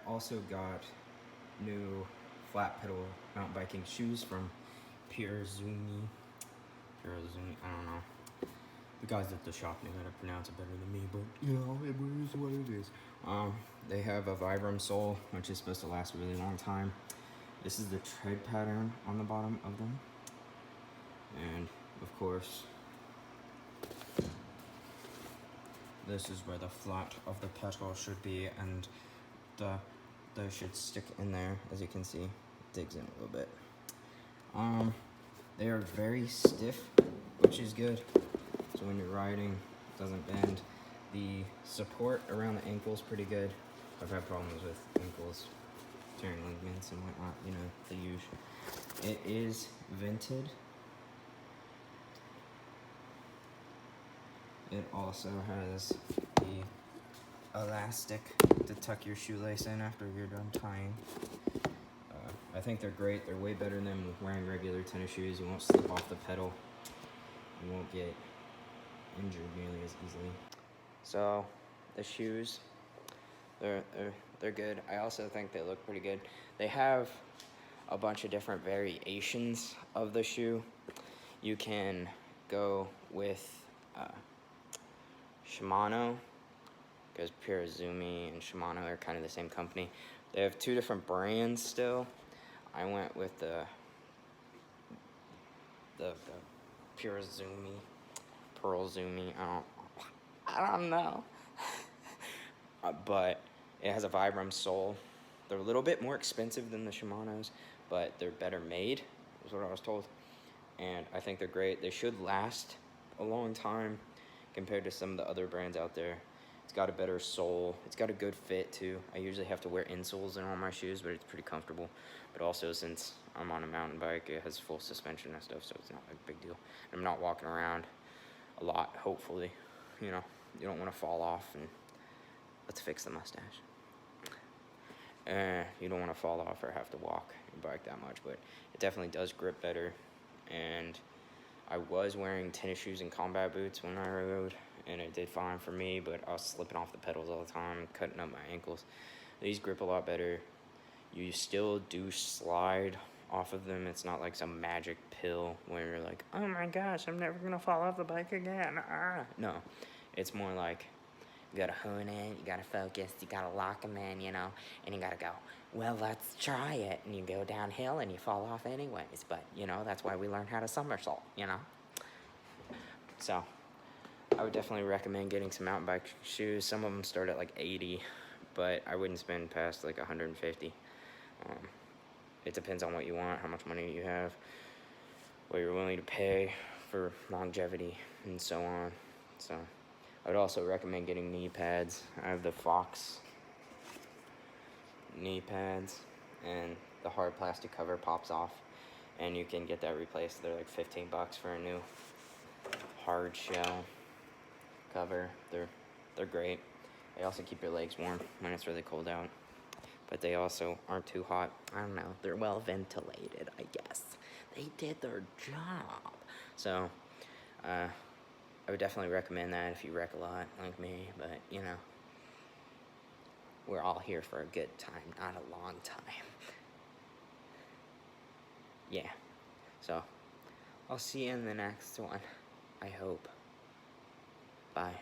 also got new flat pedal mountain biking shoes from Pirazumi. I don't know. The guys at the shop knew how to pronounce it better than me, but you know, it is what it is. They have a Vibram sole, which is supposed to last a really long time. This is the tread pattern on the bottom of them. And of course, this is where the flat of the pedal should be, and they should stick in there. As you can see, it digs in a little bit. They are very stiff, which is good. So when you're riding, it doesn't bend. The support around the ankle is pretty good. I've had problems with ankles tearing ligaments and whatnot, you know, the usual. It is vented. It also has the elastic to tuck your shoelace in after you're done tying. I think they're great. They're way better than wearing regular tennis shoes. You won't slip off the pedal. You won't get injured nearly as easily. So the shoes, they're good. I also think they look pretty good. They have a bunch of different variations of the shoe. You can go with Shimano, because Pirazumi and Shimano are kind of the same company. They have two different brands still. I went with the Pirazumi, Pearlzumi, I don't know. But it has a Vibram sole. They're a little bit more expensive than the Shimanos, but they're better made, is what I was told. And I think they're great. They should last a long time compared to some of the other brands out there. It's got a better sole. It's got a good fit too. I usually have to wear insoles in all my shoes, but it's pretty comfortable. But also, since I'm on a mountain bike, it has full suspension and stuff, so it's not a big deal. I'm not walking around a lot, hopefully. You know, you don't want to fall off, and let's fix the mustache. You don't want to fall off or have to walk your bike that much, but it definitely does grip better. And I was wearing tennis shoes and combat boots when I rode, and it did fine for me, but I was slipping off the pedals all the time, cutting up my ankles. These grip a lot better. You still do slide off of them. It's not like some magic pill where you're like, oh my gosh, I'm never gonna fall off the bike again. No, it's more like you gotta hone in, you gotta focus, you gotta lock them in, you know, and you gotta go, well, let's try it. And you go downhill and you fall off anyways, but you know, that's why we learned how to somersault, you know. So I would definitely recommend getting some mountain bike shoes. Some of them start at like 80, but I wouldn't spend past like 150. It depends on what you want, how much money you have, what you're willing to pay for longevity, and so on. So I would also recommend getting knee pads. I have the Fox knee pads, and the hard plastic cover pops off, and you can get that replaced. They're like $15 for a new hard shell cover. They're great. They also keep your legs warm when it's really cold out, but they also aren't too hot. I don't know, they're well ventilated, I guess. They did their job. So I would definitely recommend that if you wreck a lot like me, but you know, we're all here for a good time, not a long time. Yeah, so I'll see you in the next one, I hope. Bye.